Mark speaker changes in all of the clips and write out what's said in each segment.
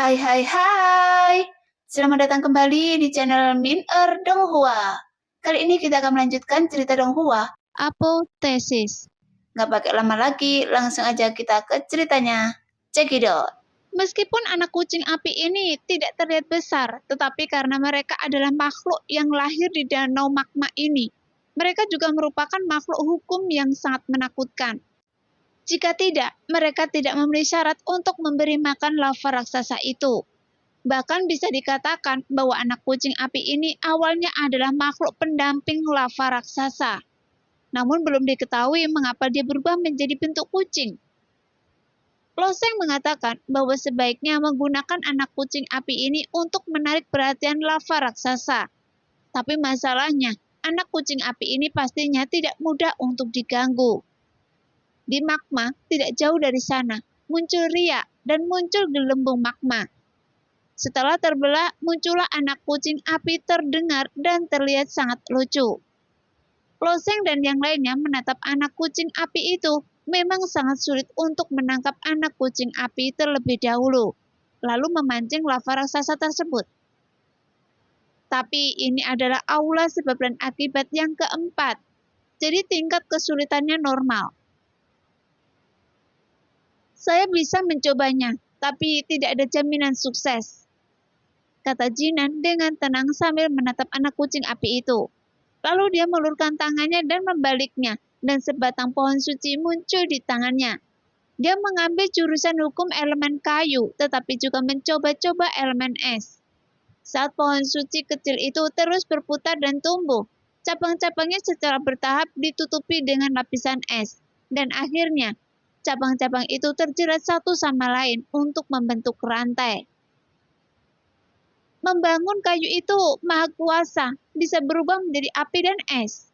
Speaker 1: Hai hai hai. Selamat datang kembali di channel Min Donghua. Kali ini kita akan melanjutkan cerita Donghua.
Speaker 2: Apoteosis.
Speaker 1: Nggak pakai lama lagi, langsung aja kita ke ceritanya. Cekidot.
Speaker 2: Meskipun anak kucing api ini tidak terlihat besar, tetapi karena mereka adalah makhluk yang lahir di danau magma ini, mereka juga merupakan makhluk hukum yang sangat menakutkan. Jika tidak, mereka tidak memenuhi syarat untuk memberi makan lava raksasa itu. Bahkan bisa dikatakan bahwa anak kucing api ini awalnya adalah makhluk pendamping lava raksasa. Namun belum diketahui mengapa dia berubah menjadi bentuk kucing. Loseng mengatakan bahwa sebaiknya menggunakan anak kucing api ini untuk menarik perhatian lava raksasa. Tapi masalahnya, anak kucing api ini pastinya tidak mudah untuk diganggu. Di magma, tidak jauh dari sana, muncul riak dan muncul gelembung magma. Setelah terbelah, muncullah anak kucing api terdengar dan terlihat sangat lucu. Loseng dan yang lainnya menatap anak kucing api itu. Memang sangat sulit untuk menangkap anak kucing api terlebih dahulu, lalu memancing lava raksasa tersebut. Tapi ini adalah aula sebab dan akibat yang keempat, jadi tingkat kesulitannya normal. Saya bisa mencobanya, tapi tidak ada jaminan sukses, kata Jinan dengan tenang sambil menatap anak kucing api itu. Lalu dia mengulurkan tangannya dan membaliknya, dan sebatang pohon suci muncul di tangannya. Dia mengambil jurusan hukum elemen kayu, tetapi juga mencoba-coba elemen es. Saat pohon suci kecil itu terus berputar dan tumbuh, cabang-cabangnya secara bertahap ditutupi dengan lapisan es, dan akhirnya cabang-cabang itu terjerat satu sama lain untuk membentuk rantai. Membangun kayu itu maha kuasa, bisa berubah menjadi api dan es.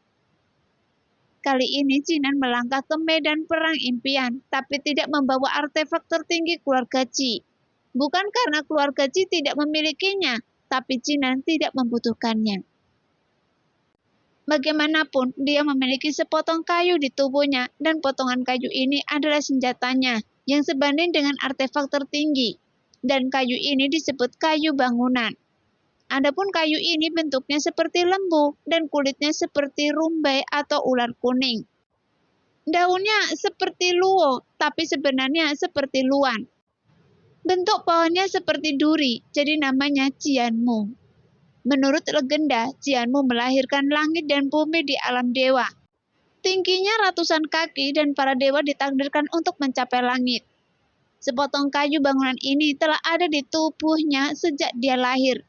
Speaker 2: Kali ini Jinan melangkah ke medan perang impian, tapi tidak membawa artefak tertinggi keluarga Ji. Bukan karena keluarga Ji tidak memilikinya, tapi Jinan tidak membutuhkannya. Bagaimanapun, dia memiliki sepotong kayu di tubuhnya, dan potongan kayu ini adalah senjatanya, yang sebanding dengan artefak tertinggi. Dan kayu ini disebut kayu bangunan. Adapun kayu ini bentuknya seperti lembu dan kulitnya seperti rumbai atau ular kuning. Daunnya seperti luo, tapi sebenarnya seperti luan. Bentuk pohonnya seperti duri, jadi namanya Jianmu. Menurut legenda, Jianmu melahirkan langit dan bumi di alam dewa. Tingginya ratusan kaki dan para dewa ditakdirkan untuk mencapai langit. Sepotong kayu bangunan ini telah ada di tubuhnya sejak dia lahir.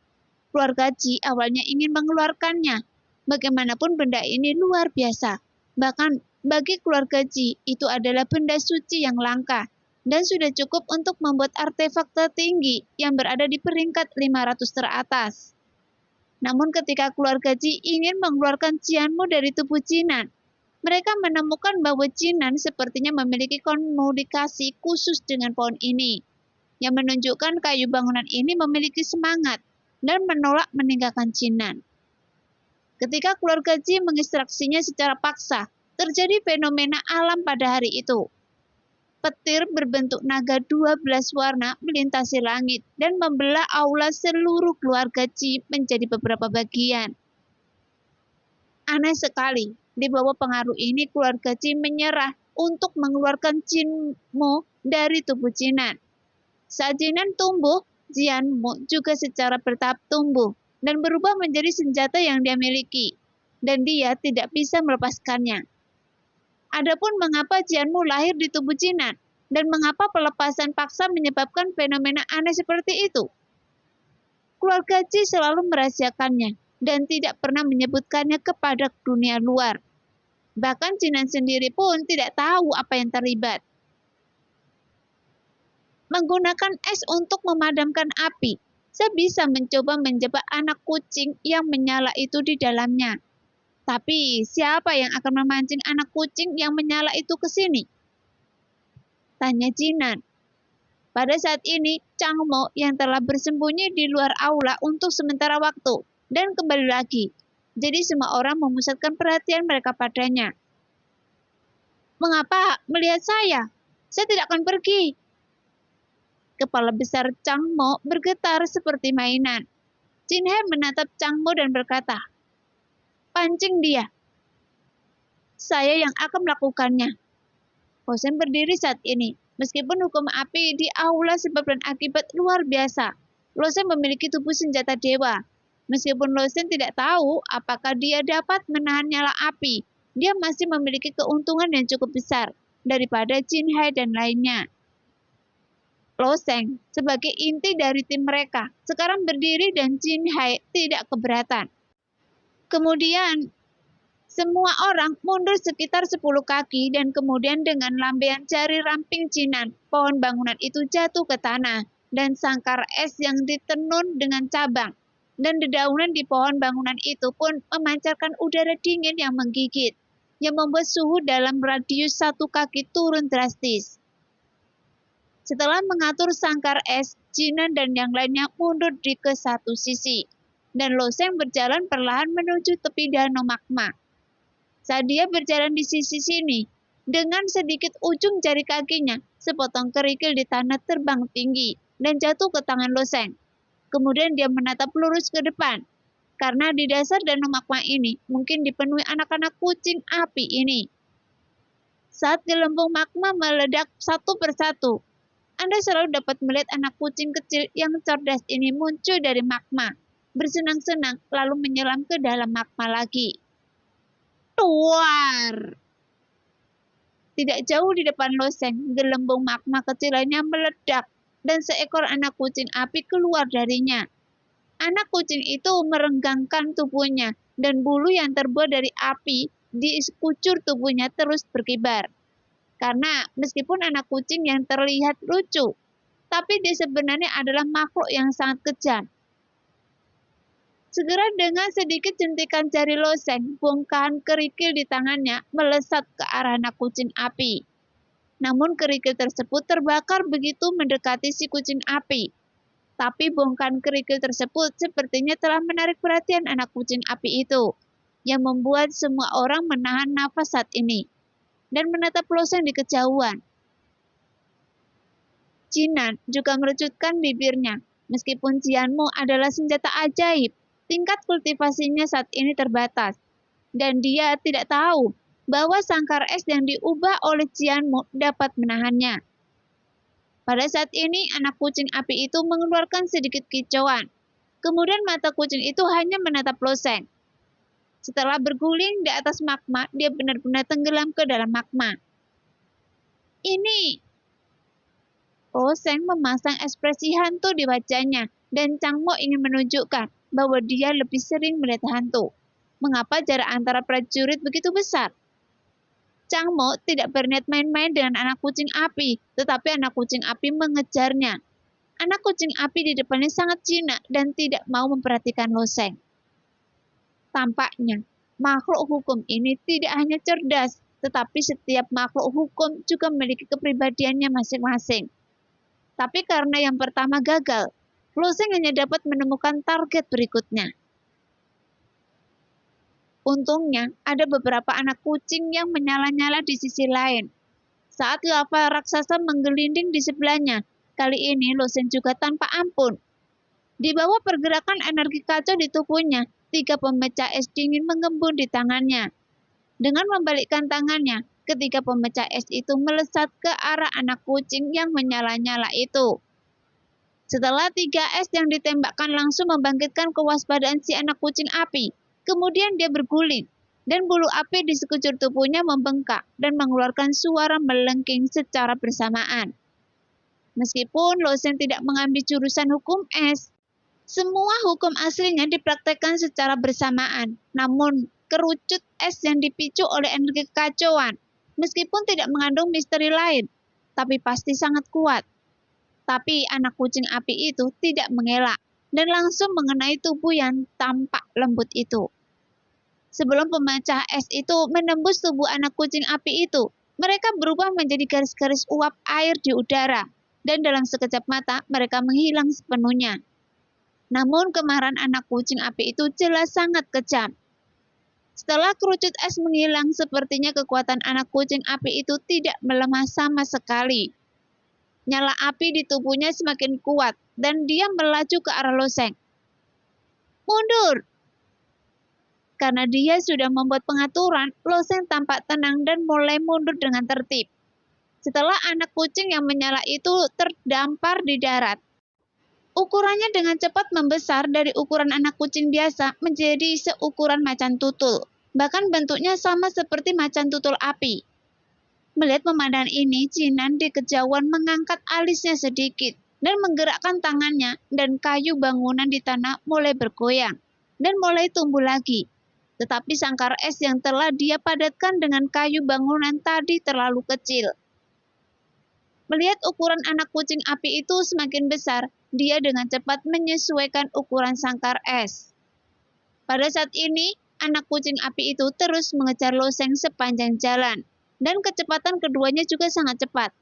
Speaker 2: Keluarga Ji awalnya ingin mengeluarkannya. Bagaimanapun benda ini luar biasa. Bahkan bagi keluarga Ji itu adalah benda suci yang langka dan sudah cukup untuk membuat artefak tertinggi yang berada di peringkat 500 teratas. Namun ketika keluarga Ji ingin mengeluarkan Jianmu dari tubuh Jinan, mereka menemukan bahwa Jinan sepertinya memiliki komunikasi khusus dengan pohon ini, yang menunjukkan kayu bangunan ini memiliki semangat dan menolak meninggalkan Jinan. Ketika keluarga Ji mengekstraksinya secara paksa, terjadi fenomena alam pada hari itu. Petir berbentuk naga 12 warna melintasi langit dan membelah aula seluruh keluarga Ji menjadi beberapa bagian. Aneh sekali, di bawah pengaruh ini keluarga Ji menyerah untuk mengeluarkan Jinmu dari tubuh Jinan. Saat Jinan tumbuh, Jianmu juga secara bertahap tumbuh dan berubah menjadi senjata yang dia miliki, dan dia tidak bisa melepaskannya. Adapun mengapa Jianmu lahir di tubuh Jinan, dan mengapa pelepasan paksa menyebabkan fenomena aneh seperti itu? Keluarga Ji selalu merahasiakannya, dan tidak pernah menyebutkannya kepada dunia luar. Bahkan Jinan sendiri pun tidak tahu apa yang terlibat. Menggunakan es untuk memadamkan api, saya bisa mencoba menjebak anak kucing yang menyala itu di dalamnya. Tapi siapa yang akan memancing anak kucing yang menyala itu ke sini? Tanya Jinan. Pada saat ini, Changmo yang telah bersembunyi di luar aula untuk sementara waktu dan kembali lagi. Jadi semua orang memusatkan perhatian mereka padanya. Mengapa melihat saya? Saya tidak akan pergi. Kepala besar Chang Mo bergetar seperti mainan. Jin He menatap Chang Mo dan berkata, "Pancing dia. Saya yang akan melakukannya." Lo Shen berdiri saat ini. Meskipun hukum api di aula sebab dan akibat luar biasa, Lo Shen memiliki tubuh senjata dewa. Meskipun Lo Shen tidak tahu apakah dia dapat menahan nyala api, dia masih memiliki keuntungan yang cukup besar daripada Jin Hai dan lainnya. Lo Shen sebagai inti dari tim mereka sekarang berdiri dan Jin Hai tidak keberatan. Kemudian semua orang mundur sekitar 10 kaki dan kemudian dengan lambaian jari ramping Jinan, pohon bangunan itu jatuh ke tanah dan sangkar es yang ditenun dengan cabang dan dedaunan di pohon bangunan itu pun memancarkan udara dingin yang menggigit yang membuat suhu dalam radius 1 kaki turun drastis. Setelah mengatur sangkar es, Jinan dan yang lainnya mundur ke satu sisi dan Lo Shen berjalan perlahan menuju tepi danau magma. Saat dia berjalan di sisi sini, dengan sedikit ujung jari kakinya, sepotong kerikil di tanah terbang tinggi dan jatuh ke tangan Lo Shen. Kemudian dia menatap lurus ke depan, karena di dasar danau magma ini mungkin dipenuhi anak-anak kucing api ini. Saat gelembung magma meledak satu persatu, Anda selalu dapat melihat anak kucing kecil yang cerdas ini muncul dari magma, bersenang-senang lalu menyelam ke dalam magma lagi. Tuar! Tidak jauh di depan Lo Shen, gelembung magma kecil lainnya meledak dan seekor anak kucing api keluar darinya. Anak kucing itu merenggangkan tubuhnya dan bulu yang terbuat dari api di sekujur tubuhnya terus berkibar. Karena meskipun anak kucing yang terlihat lucu, tapi dia sebenarnya adalah makhluk yang sangat kejam. Segera dengan sedikit jentikan jari Lo Shen, bongkahan kerikil di tangannya melesat ke arah anak kucing api. Namun kerikil tersebut terbakar begitu mendekati si kucing api. Tapi bongkahan kerikil tersebut sepertinya telah menarik perhatian anak kucing api itu, yang membuat semua orang menahan nafas saat ini dan menatap Lo Shen di kejauhan. Jinan juga merecutkan bibirnya. Meskipun Jianmu adalah senjata ajaib, tingkat kultivasinya saat ini terbatas, dan dia tidak tahu bahwa sangkar es yang diubah oleh Jianmu dapat menahannya. Pada saat ini, anak kucing api itu mengeluarkan sedikit kicauan. Kemudian mata kucing itu hanya menatap Lo Shen. Setelah berguling di atas magma, dia benar-benar tenggelam ke dalam magma. Ini! Lo Shen memasang ekspresi hantu di wajahnya, dan Chang Mo ingin menunjukkan bahwa dia lebih sering melihat hantu. Mengapa jarak antara prajurit begitu besar? Chang Mo tidak berniat main-main dengan anak kucing api, tetapi anak kucing api mengejarnya. Anak kucing api di depannya sangat jinak dan tidak mau memperhatikan Lo Shen. Tampaknya, makhluk hukum ini tidak hanya cerdas, tetapi setiap makhluk hukum juga memiliki kepribadiannya masing-masing. Tapi karena yang pertama gagal, Lo Shen hanya dapat menemukan target berikutnya. Untungnya, ada beberapa anak kucing yang menyala-nyala di sisi lain. Saat lava raksasa menggelinding di sebelahnya, kali ini Lo Shen juga tanpa ampun. Di bawah pergerakan energi kacau di tubuhnya, 3 pemecah es dingin mengembun di tangannya. Dengan membalikkan tangannya, ketiga pemecah es itu melesat ke arah anak kucing yang menyala-nyala itu. Setelah 3 es yang ditembakkan langsung membangkitkan kewaspadaan si anak kucing api, kemudian dia berguling, dan bulu api di sekujur tubuhnya membengkak dan mengeluarkan suara melengking secara bersamaan. Meskipun Lo Shen tidak mengambil jurusan hukum es, semua hukum aslinya dipraktekkan secara bersamaan, namun kerucut es yang dipicu oleh energi kekacauan, meskipun tidak mengandung misteri lain, tapi pasti sangat kuat. Tapi anak kucing api itu tidak mengelak dan langsung mengenai tubuh yang tampak lembut itu. Sebelum pemecah es itu menembus tubuh anak kucing api itu, mereka berubah menjadi garis-garis uap air di udara, dan dalam sekejap mata mereka menghilang sepenuhnya. Namun kemarahan anak kucing api itu jelas sangat kejam. Setelah kerucut es menghilang, sepertinya kekuatan anak kucing api itu tidak melemah sama sekali. Nyala api di tubuhnya semakin kuat dan dia melaju ke arah loseng. Mundur! Karena dia sudah membuat pengaturan, loseng tampak tenang dan mulai mundur dengan tertib. Setelah anak kucing yang menyala itu terdampar di darat. Ukurannya dengan cepat membesar dari ukuran anak kucing biasa menjadi seukuran macan tutul. Bahkan bentuknya sama seperti macan tutul api. Melihat pemandangan ini, Jinan di kejauhan mengangkat alisnya sedikit dan menggerakkan tangannya, dan kayu bangunan di tanah mulai bergoyang dan mulai tumbuh lagi. Tetapi sangkar es yang telah dia padatkan dengan kayu bangunan tadi terlalu kecil. Melihat ukuran anak kucing api itu semakin besar, dia dengan cepat menyesuaikan ukuran sangkar es. Pada saat ini, anak kucing api itu terus mengejar loseng sepanjang jalan, dan kecepatan keduanya juga sangat cepat.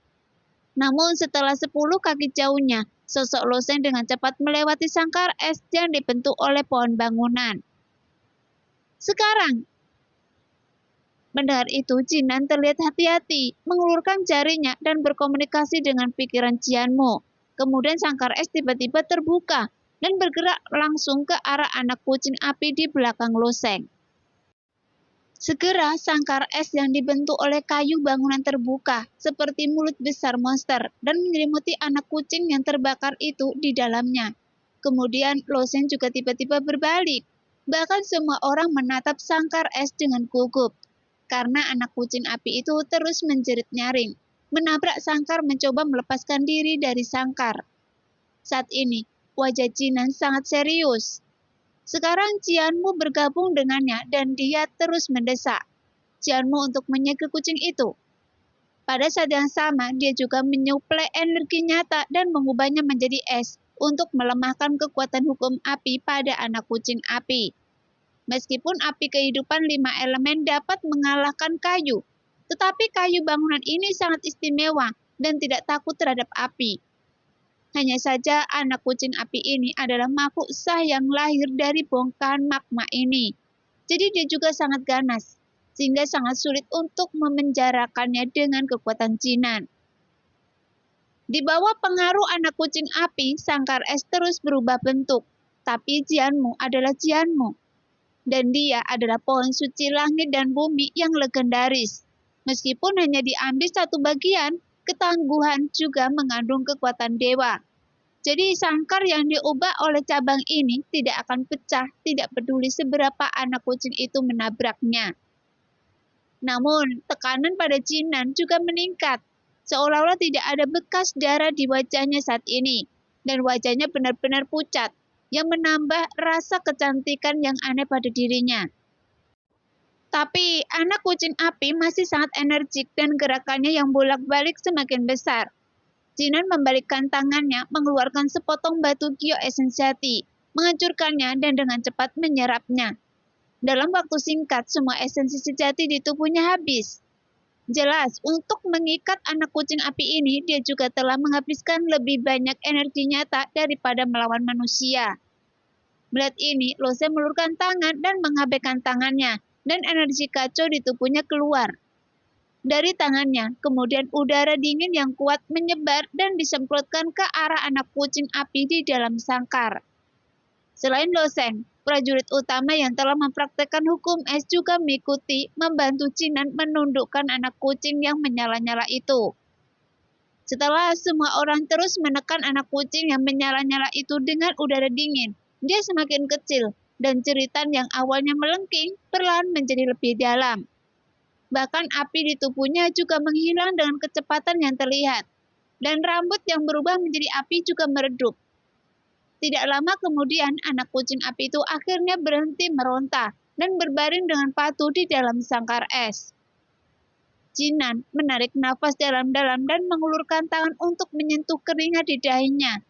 Speaker 2: Namun setelah 10 kaki jauhnya, sosok loseng dengan cepat melewati sangkar es yang dibentuk oleh pohon bangunan. Sekarang, mendengar itu, Jinan terlihat hati-hati, mengulurkan jarinya dan berkomunikasi dengan pikiran Jianmu. Kemudian sangkar es tiba-tiba terbuka dan bergerak langsung ke arah anak kucing api di belakang loseng. Segera sangkar es yang dibentuk oleh kayu bangunan terbuka, seperti mulut besar monster, dan menyelimuti anak kucing yang terbakar itu di dalamnya. Kemudian loseng juga tiba-tiba berbalik. Bahkan semua orang menatap sangkar es dengan gugup. Karena anak kucing api itu terus menjerit nyaring, menabrak sangkar mencoba melepaskan diri dari sangkar. Saat ini, wajah Jinan sangat serius. Sekarang Jianmu bergabung dengannya dan dia terus mendesak Jianmu untuk menyegel kucing itu. Pada saat yang sama, dia juga menyuplai energi nyata dan mengubahnya menjadi es untuk melemahkan kekuatan hukum api pada anak kucing api. Meskipun api kehidupan 5 elemen dapat mengalahkan kayu, tetapi kayu bangunan ini sangat istimewa dan tidak takut terhadap api. Hanya saja anak kucing api ini adalah makhluk sah yang lahir dari bongkahan magma ini. Jadi dia juga sangat ganas, sehingga sangat sulit untuk memenjarakannya dengan kekuatan Jinan. Di bawah pengaruh anak kucing api, sangkar es terus berubah bentuk, tapi Jianmu adalah Jianmu. Dan dia adalah pohon suci langit dan bumi yang legendaris. Meskipun hanya diambil satu bagian, ketangguhan juga mengandung kekuatan dewa. Jadi sangkar yang diubah oleh cabang ini tidak akan pecah, tidak peduli seberapa anak kucing itu menabraknya. Namun, tekanan pada Jinan juga meningkat, seolah-olah tidak ada bekas darah di wajahnya saat ini, dan wajahnya benar-benar pucat, yang menambah rasa kecantikan yang aneh pada dirinya. Tapi anak kucing api masih sangat energik dan gerakannya yang bolak-balik semakin besar. Jinan membalikkan tangannya, mengeluarkan sepotong batu gio esensiati, menghancurkannya dan dengan cepat menyerapnya. Dalam waktu singkat, semua esensi sejati di tubuhnya habis. Jelas, untuk mengikat anak kucing api ini, dia juga telah menghabiskan lebih banyak energi nyata daripada melawan manusia. Melihat ini, Lose meluruskan tangan dan menghabiskan tangannya, dan energi kacau di tubuhnya keluar. Dari tangannya, kemudian udara dingin yang kuat menyebar dan disemprotkan ke arah anak kucing api di dalam sangkar. Selain Loseng, prajurit utama yang telah mempraktekkan hukum es juga mengikuti membantu Jinan menundukkan anak kucing yang menyala-nyala itu. Setelah semua orang terus menekan anak kucing yang menyala-nyala itu dengan udara dingin, dia semakin kecil dan jeritan yang awalnya melengking perlahan menjadi lebih dalam. Bahkan api di tubuhnya juga menghilang dengan kecepatan yang terlihat, dan rambut yang berubah menjadi api juga meredup. Tidak lama kemudian, anak kucing api itu akhirnya berhenti meronta dan berbaring dengan patuh di dalam sangkar es. Jinan menarik nafas dalam-dalam dan mengulurkan tangan untuk menyentuh keringat di dahinya.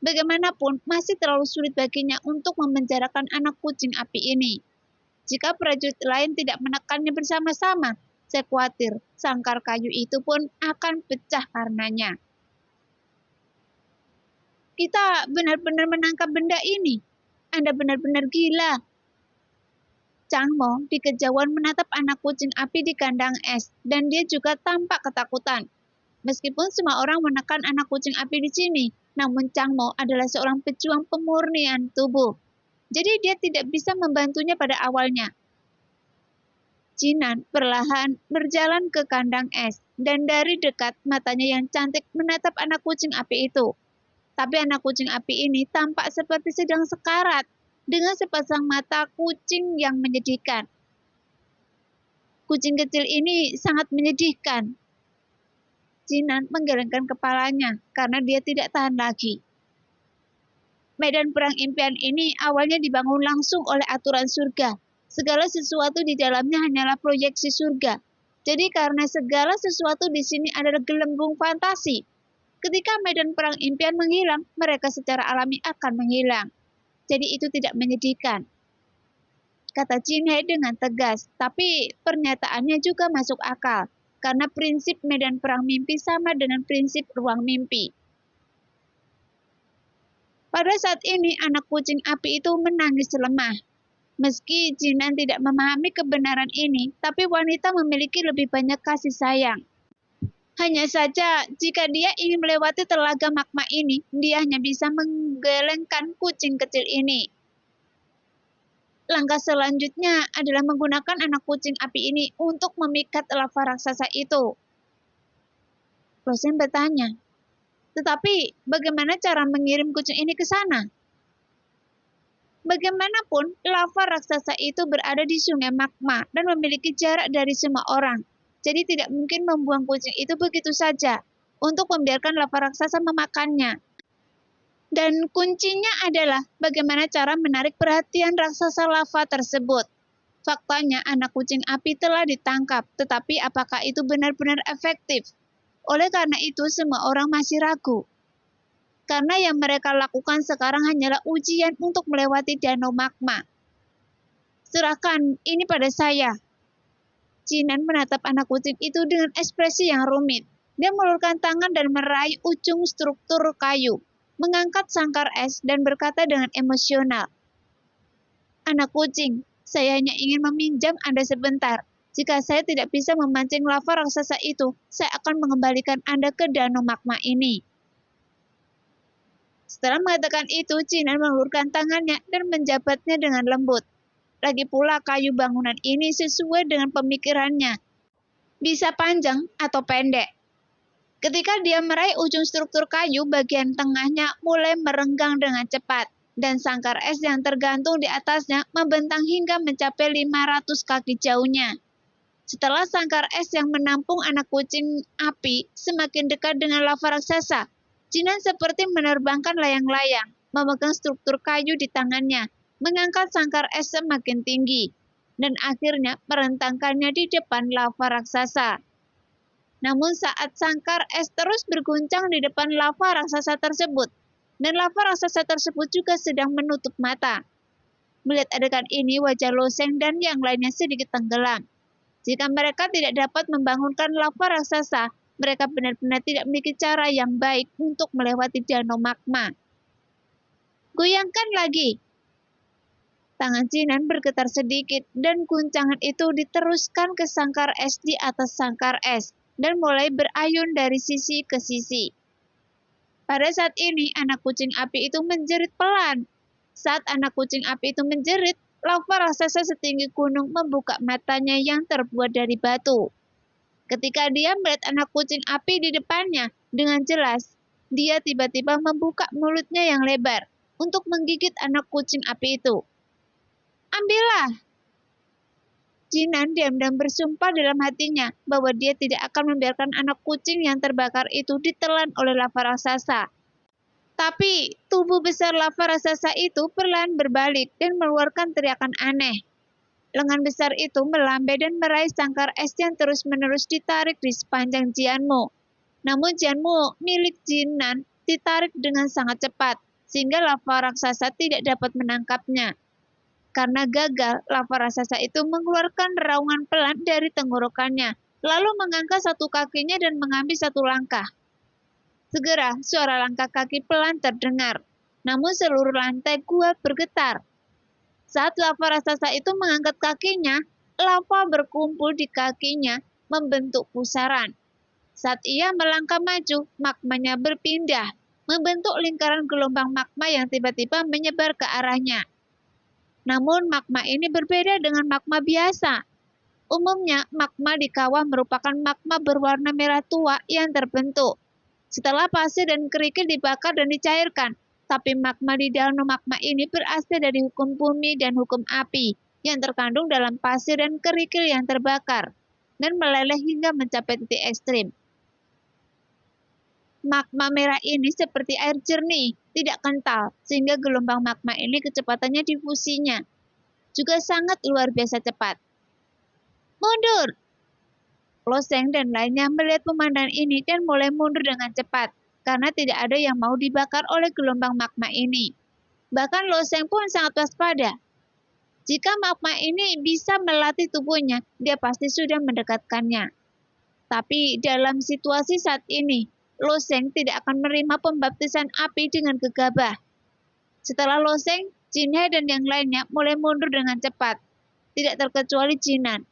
Speaker 2: Bagaimanapun, masih terlalu sulit baginya untuk memenjarakan anak kucing api ini. Jika prajurit lain tidak menekannya bersama-sama, saya khawatir sangkar kayu itu pun akan pecah karenanya. Kita benar-benar menangkap benda ini. Anda benar-benar gila. Chang Mo di kejauhan menatap anak kucing api di kandang es, dan dia juga tampak ketakutan. Meskipun semua orang menekan anak kucing api di sini, namun Chang Mo adalah seorang pejuang pemurnian tubuh. Jadi dia tidak bisa membantunya pada awalnya. Jinan perlahan berjalan ke kandang es, dan dari dekat matanya yang cantik menatap anak kucing api itu. Tapi anak kucing api ini tampak seperti sedang sekarat, dengan sepasang mata kucing yang menyedihkan. Kucing kecil ini sangat menyedihkan. Jinan menggelengkan kepalanya karena dia tidak tahan lagi. Medan perang impian ini awalnya dibangun langsung oleh aturan surga. Segala sesuatu di dalamnya hanyalah proyeksi surga. Jadi karena segala sesuatu di sini adalah gelembung fantasi. Ketika medan perang impian menghilang, mereka secara alami akan menghilang. Jadi itu tidak menyedihkan, kata Jin He dengan tegas, tapi pernyataannya juga masuk akal. Karena prinsip medan perang mimpi sama dengan prinsip ruang mimpi. Pada saat ini, anak kucing api itu menangis lemah. Meski Jinan tidak memahami kebenaran ini, tapi wanita memiliki lebih banyak kasih sayang. Hanya saja, jika dia ingin melewati telaga magma ini, dia hanya bisa menggelengkan kucing kecil ini. Langkah selanjutnya adalah menggunakan anak kucing api ini untuk memikat lava raksasa itu. Rosen bertanya, tetapi bagaimana cara mengirim kucing ini ke sana? Bagaimanapun, lava raksasa itu berada di sungai magma dan memiliki jarak dari semua orang. Jadi tidak mungkin membuang kucing itu begitu saja untuk membiarkan lava raksasa memakannya. Dan kuncinya adalah bagaimana cara menarik perhatian raksasa lava tersebut. Faktanya anak kucing api telah ditangkap, tetapi apakah itu benar-benar efektif? Oleh karena itu semua orang masih ragu. Karena yang mereka lakukan sekarang hanyalah ujian untuk melewati danau magma. Serahkan ini pada saya. Jinan menatap anak kucing itu dengan ekspresi yang rumit. Dia mengulurkan tangan dan meraih ujung struktur kayu, mengangkat sangkar es dan berkata dengan emosional, "Anak kucing, saya hanya ingin meminjam Anda sebentar. Jika saya tidak bisa memancing lava raksasa itu, saya akan mengembalikan Anda ke danau magma ini." Setelah mengatakan itu, Jinan mengulurkan tangannya dan menjabatnya dengan lembut. Lagi pula kayu bangunan ini sesuai dengan pemikirannya. Bisa panjang atau pendek. Ketika dia meraih ujung struktur kayu, bagian tengahnya mulai merenggang dengan cepat, dan sangkar es yang tergantung di atasnya membentang hingga mencapai 500 kaki jauhnya. Setelah sangkar es yang menampung anak kucing api semakin dekat dengan lava raksasa, Jinan seperti menerbangkan layang-layang, memegang struktur kayu di tangannya, mengangkat sangkar es semakin tinggi, dan akhirnya merentangkannya di depan lava raksasa. Namun saat sangkar es terus berguncang di depan lava raksasa tersebut, dan lava raksasa tersebut juga sedang menutup mata. Melihat adegan ini, wajah Lo Sheng dan yang lainnya sedikit tenggelam. Jika mereka tidak dapat membangunkan lava raksasa, mereka benar-benar tidak memiliki cara yang baik untuk melewati danau magma. Goyangkan lagi. Tangan Jinan bergetar sedikit, dan guncangan itu diteruskan ke sangkar es di atas sangkar es, dan mulai berayun dari sisi ke sisi. Pada saat ini, anak kucing api itu menjerit pelan. Saat anak kucing api itu menjerit, lava raksasa setinggi gunung membuka matanya yang terbuat dari batu. Ketika dia melihat anak kucing api di depannya dengan jelas, dia tiba-tiba membuka mulutnya yang lebar untuk menggigit anak kucing api itu. Ambillah! Jinan diam-diam bersumpah dalam hatinya bahwa dia tidak akan membiarkan anak kucing yang terbakar itu ditelan oleh lava raksasa. Tapi tubuh besar lava raksasa itu perlahan berbalik dan mengeluarkan teriakan aneh. Lengan besar itu melambai dan meraih sangkar es yang terus-menerus ditarik di sepanjang Jianmo. Namun Jianmo milik Jinan ditarik dengan sangat cepat, sehingga lava raksasa tidak dapat menangkapnya. Karena gagal, lava raksasa itu mengeluarkan raungan pelan dari tenggorokannya, lalu mengangkat satu kakinya dan mengambil satu langkah. Segera, suara langkah kaki pelan terdengar, namun seluruh lantai gua bergetar. Saat lava raksasa itu mengangkat kakinya, lava berkumpul di kakinya membentuk pusaran. Saat ia melangkah maju, magmanya berpindah, membentuk lingkaran gelombang magma yang tiba-tiba menyebar ke arahnya. Namun magma ini berbeda dengan magma biasa. Umumnya, magma di kawah merupakan magma berwarna merah tua yang terbentuk setelah pasir dan kerikil dibakar dan dicairkan. Tapi magma di danau magma ini berasal dari hukum bumi dan hukum api yang terkandung dalam pasir dan kerikil yang terbakar dan meleleh hingga mencapai titik ekstrim. Magma merah ini seperti air jernih, tidak kental, sehingga gelombang magma ini kecepatannya difusinya juga sangat luar biasa cepat. Mundur! Loseng dan lainnya melihat pemandangan ini dan mulai mundur dengan cepat, karena tidak ada yang mau dibakar oleh gelombang magma ini. Bahkan Loseng pun sangat waspada. Jika magma ini bisa melatih tubuhnya, dia pasti sudah mendekatkannya. Tapi dalam situasi saat ini, Loseng tidak akan menerima pembaptisan api dengan gegabah. Setelah Loseng, Jinhe dan yang lainnya mulai mundur dengan cepat, tidak terkecuali Jinan.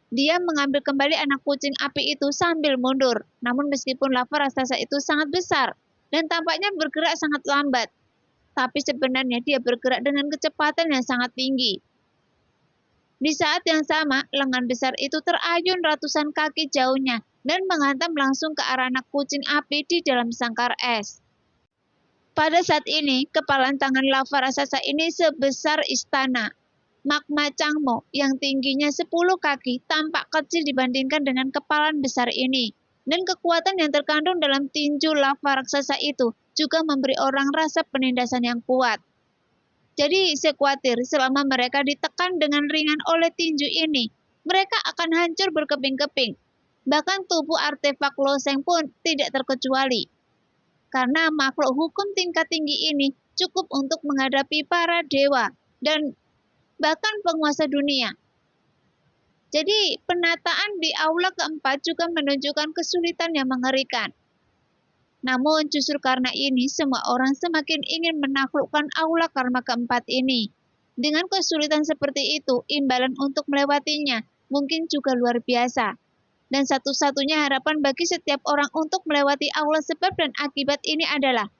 Speaker 2: Dia mengambil kembali anak kucing api itu sambil mundur. Namun meskipun lava raksasa itu sangat besar dan tampaknya bergerak sangat lambat, tapi sebenarnya dia bergerak dengan kecepatan yang sangat tinggi. Di saat yang sama, lengan besar itu terayun ratusan kaki jauhnya dan menghantam langsung ke arah anak kucing api di dalam sangkar es. Pada saat ini, kepalan tangan lava raksasa ini sebesar istana. Magma Changmo yang tingginya 10 kaki tampak kecil dibandingkan dengan kepalan besar ini. Dan kekuatan yang terkandung dalam tinju lava raksasa itu juga memberi orang rasa penindasan yang kuat. Jadi saya khawatir selama mereka ditekan dengan ringan oleh tinju ini, mereka akan hancur berkeping-keping. Bahkan tubuh artefak Loseng pun tidak terkecuali. Karena makhluk hukum tingkat tinggi ini cukup untuk menghadapi para dewa dan bahkan penguasa dunia. Jadi penataan di aula keempat juga menunjukkan kesulitan yang mengerikan. Namun justru karena ini semua orang semakin ingin menaklukkan aula karma keempat ini. Dengan kesulitan seperti itu, imbalan untuk melewatinya mungkin juga luar biasa. Dan satu-satunya harapan bagi setiap orang untuk melewati aula sebab dan akibat ini adalah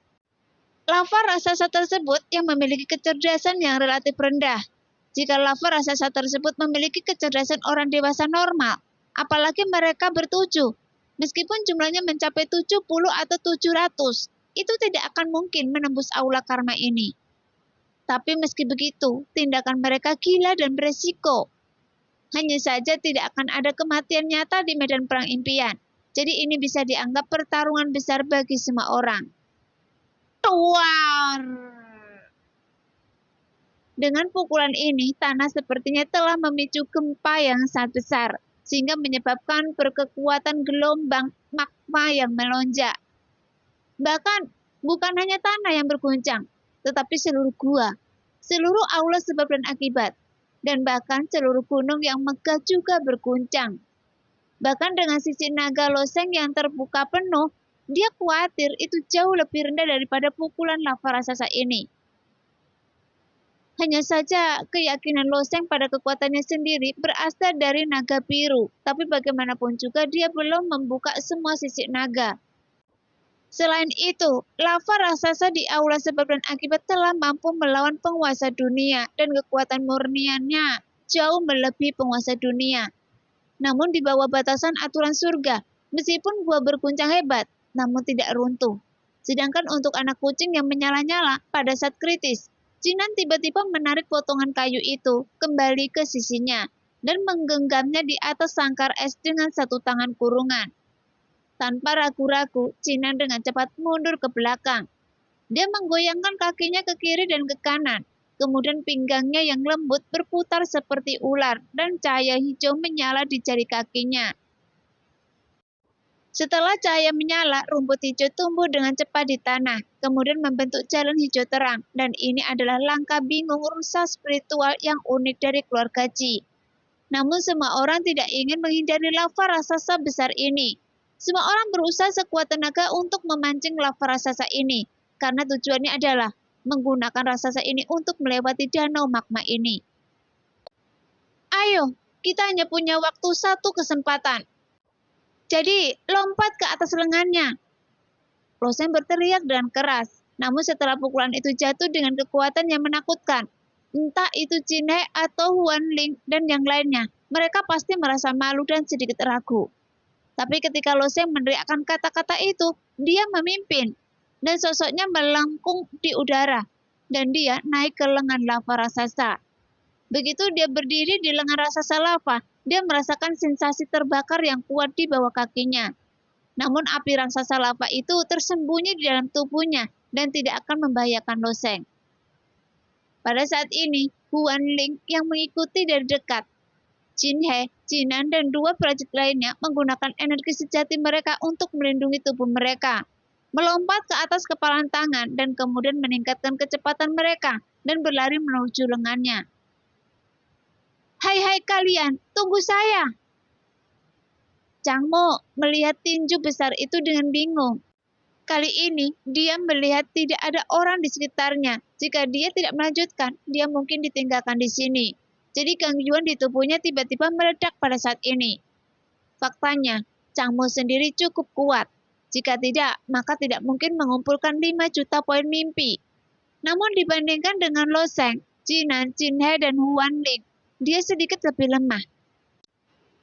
Speaker 2: lava raksasa tersebut yang memiliki kecerdasan yang relatif rendah. Jika lava raksasa tersebut memiliki kecerdasan orang dewasa normal, apalagi mereka bertujuh, meskipun jumlahnya mencapai 70 atau 700, itu tidak akan mungkin menembus aula karma ini. Tapi meski begitu, tindakan mereka gila dan beresiko. Hanya saja tidak akan ada kematian nyata di medan perang impian. Jadi ini bisa dianggap pertarungan besar bagi semua orang. Tuar! Dengan pukulan ini, tanah sepertinya telah memicu gempa yang sangat besar, sehingga menyebabkan berkekuatan gelombang magma yang melonjak. Bahkan, bukan hanya tanah yang berguncang, tetapi seluruh gua, seluruh aula sebab dan akibat, dan bahkan seluruh gunung yang megah juga berguncang. Bahkan dengan sisi naga Loseng yang terbuka penuh, dia khawatir itu jauh lebih rendah daripada pukulan lava raksasa ini. Hanya saja keyakinan Loseng pada kekuatannya sendiri berasal dari naga biru, tapi bagaimanapun juga dia belum membuka semua sisi naga. Selain itu, lava raksasa di aula sebab dan akibat telah mampu melawan penguasa dunia dan kekuatan murniannya jauh melebihi penguasa dunia. Namun di bawah batasan aturan surga, meskipun gua berguncang hebat, namun tidak runtuh. Sedangkan untuk anak kucing yang menyala-nyala pada saat kritis, Jinan tiba-tiba menarik potongan kayu itu kembali ke sisinya dan menggenggamnya di atas sangkar es dengan satu tangan kurungan. Tanpa ragu-ragu, Jinan dengan cepat mundur ke belakang. Dia menggoyangkan kakinya ke kiri dan ke kanan. Kemudian pinggangnya yang lembut berputar seperti ular dan cahaya hijau menyala di jari kakinya. Setelah cahaya menyala, rumput hijau tumbuh dengan cepat di tanah, kemudian membentuk jalan hijau terang, dan ini adalah langkah bingung rusa spiritual yang unik dari keluarga Ji. Namun semua orang tidak ingin menghindari lava raksasa besar ini. Semua orang berusaha sekuat tenaga untuk memancing lava raksasa ini, karena tujuannya adalah menggunakan raksasa ini untuk melewati danau magma ini. Ayo, kita hanya punya waktu satu kesempatan. Jadi, lompat ke atas lengannya. Loseng berteriak dengan keras. Namun setelah pukulan itu jatuh dengan kekuatan yang menakutkan, entah itu Jinhe atau Huan Ling dan yang lainnya, mereka pasti merasa malu dan sedikit ragu. Tapi ketika Loseng meneriakkan kata-kata itu, dia memimpin, dan sosoknya melengkung di udara, dan dia naik ke lengan lava raksasa. Begitu dia berdiri di lengan raksasa lava, dia merasakan sensasi terbakar yang kuat di bawah kakinya. Namun api raksasa lava itu tersembunyi di dalam tubuhnya dan tidak akan membahayakan Loseng. Pada saat ini, Huan Ling yang mengikuti dari dekat. Jinhe, Jinan, dan dua prajurit lainnya menggunakan energi sejati mereka untuk melindungi tubuh mereka. Melompat ke atas kepalan tangan dan kemudian meningkatkan kecepatan mereka dan berlari menuju lengannya. Hai kalian, tunggu saya! Chang Mo melihat tinju besar itu dengan bingung. Kali ini, dia melihat tidak ada orang di sekitarnya. Jika dia tidak melanjutkan, dia mungkin ditinggalkan di sini. Jadi gangguan di tubuhnya tiba-tiba meledak pada saat ini. Faktanya, Chang Mo sendiri cukup kuat. Jika tidak, maka tidak mungkin mengumpulkan 5 juta poin mimpi. Namun dibandingkan dengan Loseng, Jinan, Jinhe, dan Huan Ling, dia sedikit lebih lemah.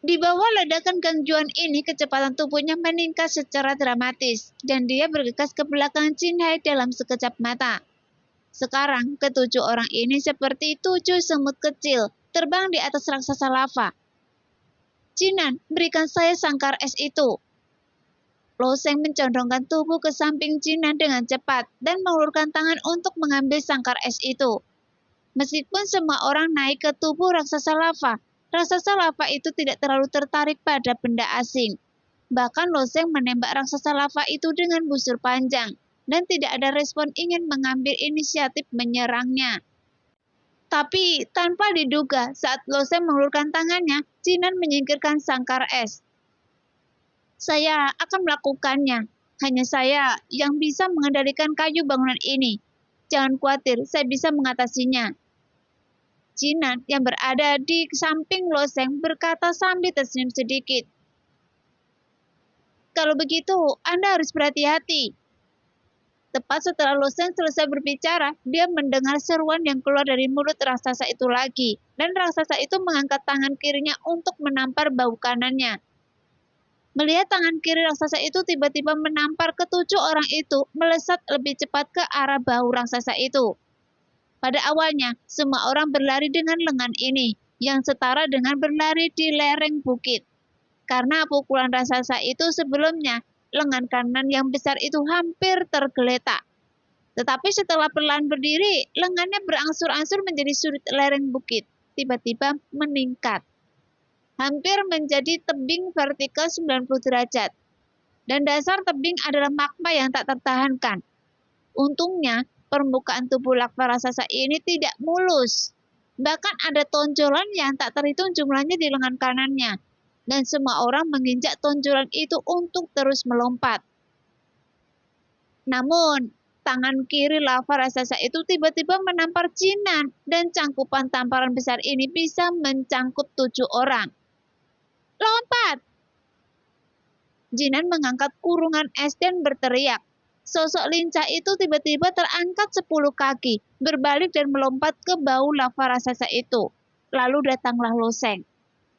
Speaker 2: Di bawah ledakan gangguan ini, kecepatan tubuhnya meningkat secara dramatis, dan dia bergegas ke belakang Jinhe dalam sekejap mata. Sekarang, ketujuh orang ini seperti 7 semut kecil, terbang di atas raksasa lava. Jinan, berikan saya sangkar es itu. Loseng mencondongkan tubuh ke samping Jinan dengan cepat, dan mengulurkan tangan untuk mengambil sangkar es itu. Meskipun semua orang naik ke tubuh raksasa lava itu tidak terlalu tertarik pada benda asing. Bahkan Loseng menembak raksasa lava itu dengan busur panjang, dan tidak ada respon ingin mengambil inisiatif menyerangnya. Tapi tanpa diduga, saat Loseng mengulurkan tangannya, Jinan menyingkirkan sangkar es. Saya akan melakukannya. Hanya saya yang bisa mengendalikan kayu bangunan ini. Jangan khawatir, saya bisa mengatasinya. Jinan yang berada di samping Loseng berkata sambil tersenyum sedikit. Kalau begitu, Anda harus berhati-hati. Tepat setelah Loseng selesai berbicara, dia mendengar seruan yang keluar dari mulut raksasa itu lagi, dan raksasa itu mengangkat tangan kirinya untuk menampar bahu kanannya. Melihat tangan kiri raksasa itu tiba-tiba menampar ketujuh orang itu, melesat lebih cepat ke arah bahu raksasa itu. Pada awalnya, semua orang berlari dengan lengan ini, yang setara dengan berlari di lereng bukit. Karena pukulan raksasa itu sebelumnya, lengan kanan yang besar itu hampir tergeletak. Tetapi setelah perlahan berdiri, lengannya berangsur-angsur menjadi sudut lereng bukit, tiba-tiba meningkat. Hampir menjadi tebing vertikal 90 derajat. Dan dasar tebing adalah magma yang tak tertahankan. Untungnya, permukaan tubuh lava raksasa ini tidak mulus. Bahkan ada tonjolan yang tak terhitung jumlahnya di lengan kanannya. Dan semua orang menginjak tonjolan itu untuk terus melompat. Namun, tangan kiri lava raksasa itu tiba-tiba menampar Jinan, dan cangkupan tamparan besar ini bisa mencangkup 7 orang. Lompat! Jinan mengangkat kurungan es dan berteriak. Sosok lincah itu tiba-tiba terangkat 10 kaki, berbalik dan melompat ke bahu lava raksasa itu. Lalu datanglah Loseng,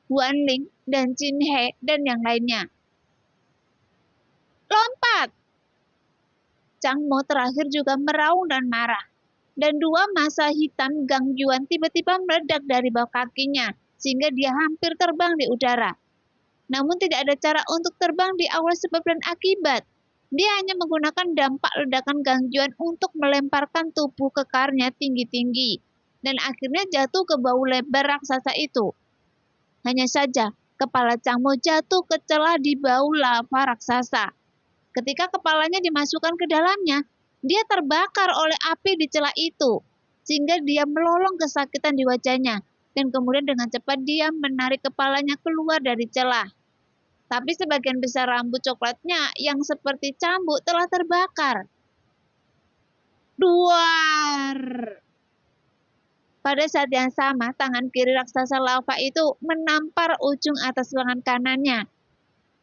Speaker 2: Huan Ling, dan Jinhe, dan yang lainnya. Lompat! Chang Mo terakhir juga meraung dan marah. Dan dua massa hitam gangguan tiba-tiba meledak dari bawah kakinya, sehingga dia hampir terbang di udara. Namun tidak ada cara untuk terbang di awal sebab dan akibat. Dia hanya menggunakan dampak ledakan gangguan untuk melemparkan tubuh kekarnya tinggi-tinggi, dan akhirnya jatuh ke bahu lebar raksasa itu. Hanya saja, kepala Chang Mo jatuh ke celah di bahu lava raksasa. Ketika kepalanya dimasukkan ke dalamnya, dia terbakar oleh api di celah itu, sehingga dia melolong kesakitan di wajahnya, dan kemudian dengan cepat dia menarik kepalanya keluar dari celah. Tapi sebagian besar rambut coklatnya yang seperti cambuk telah terbakar. Duar! Pada saat yang sama, tangan kiri raksasa lava itu menampar ujung atas lengan kanannya.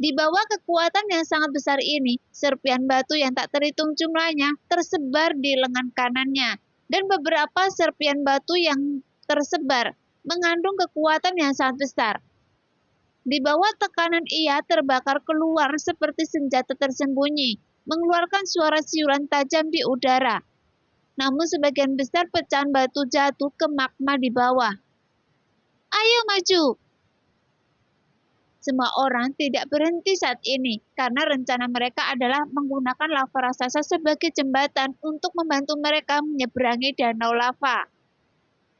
Speaker 2: Di bawah kekuatan yang sangat besar ini, serpian batu yang tak terhitung jumlahnya tersebar di lengan kanannya, dan beberapa serpian batu yang tersebar mengandung kekuatan yang sangat besar. Di bawah tekanan ia terbakar keluar seperti senjata tersembunyi, mengeluarkan suara siulan tajam di udara. Namun sebagian besar pecahan batu jatuh ke magma di bawah. Ayo maju! Semua orang tidak berhenti saat ini karena rencana mereka adalah menggunakan lava raksasa sebagai jembatan untuk membantu mereka menyeberangi danau lava.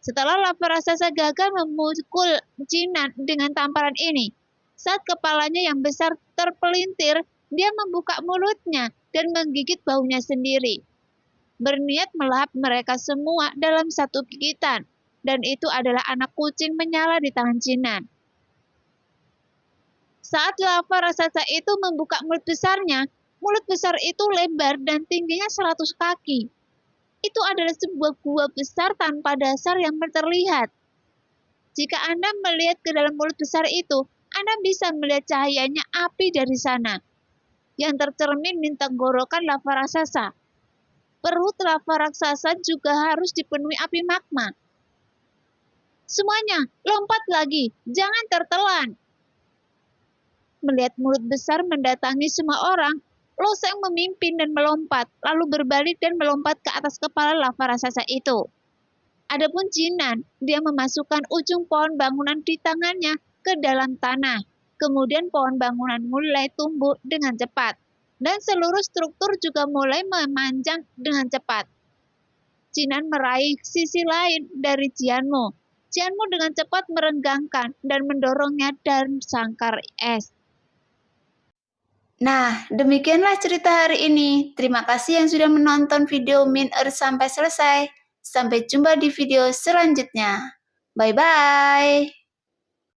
Speaker 2: Setelah lava raksasa gagal memukul Jinan dengan tamparan ini, saat kepalanya yang besar terpelintir, dia membuka mulutnya dan menggigit baunya sendiri. Berniat melahap mereka semua dalam satu gigitan, dan itu adalah anak kucing menyala di tangan Jinan. Saat lava raksasa itu membuka mulut besarnya, mulut besar itu lebar dan tingginya 100 kaki. Itu adalah sebuah gua besar tanpa dasar yang terlihat. Jika Anda melihat ke dalam mulut besar itu, Anda bisa melihat cahayanya api dari sana, yang tercermin di tenggorokan lava raksasa. Perut lava raksasa juga harus dipenuhi api magma. Semuanya, lompat lagi, jangan tertelan. Melihat mulut besar mendatangi semua orang, Loseng memimpin dan melompat, lalu berbalik dan melompat ke atas kepala lava raksasa itu. Adapun Jinan, dia memasukkan ujung pohon bangunan di tangannya ke dalam tanah. Kemudian pohon bangunan mulai tumbuh dengan cepat, dan seluruh struktur juga mulai memanjang dengan cepat. Jinan meraih sisi lain dari Jianmu. Jianmu dengan cepat merenggangkan dan mendorongnya dan sangkar es.
Speaker 1: Nah, demikianlah cerita hari ini. Terima kasih yang sudah menonton video Min Earth sampai selesai. Sampai jumpa di video selanjutnya. Bye-bye.